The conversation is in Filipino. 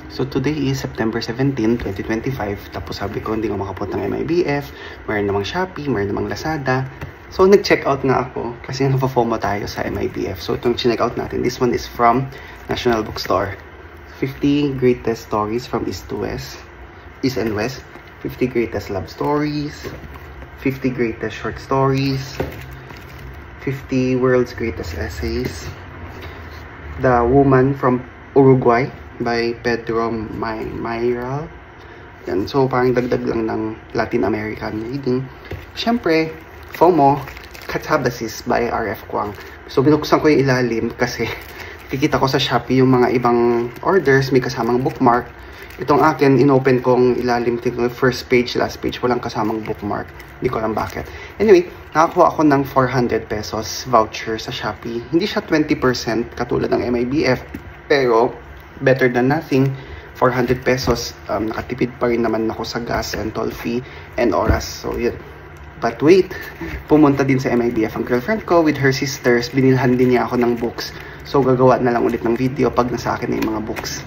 So today is September 17, 2025. Tapos sabi ko hindi ko makapunta ng MIBF. Mayroon namang Shopee, mayroon namang Lazada. So nag-check out nga ako kasi nagpo-FOMO tayo sa MIBF. So itong check out natin, this one is from National Bookstore. 50 greatest stories from East and West. 50 greatest love stories. 50 greatest short stories. 50 world's greatest essays. The Woman from Uruguay by Pedro Mayral. Yan. So, parang dagdag lang ng Latin American reading. Siyempre, FOMO, Katabasis by R.F. Kuang. So, binuksan ko yung ilalim kasi kikita ko sa Shopee yung mga ibang orders, may kasamang bookmark. Itong akin, inopen kong ilalim, first page, last page, walang kasamang bookmark. Hindi ko alam bakit. Anyway, nakakuha ako ng 400 pesos voucher sa Shopee. Hindi siya 20% katulad ng MIBF, pero better than nothing. 400 pesos, nakatipid pa rin naman ako sa gas and toll fee and oras. So, yun. But wait, pumunta din sa MIBF ang girlfriend ko with her sisters. Binilhan din niya ako ng books. So, gagawa na lang ulit ng video pag nasa akin na yung mga books.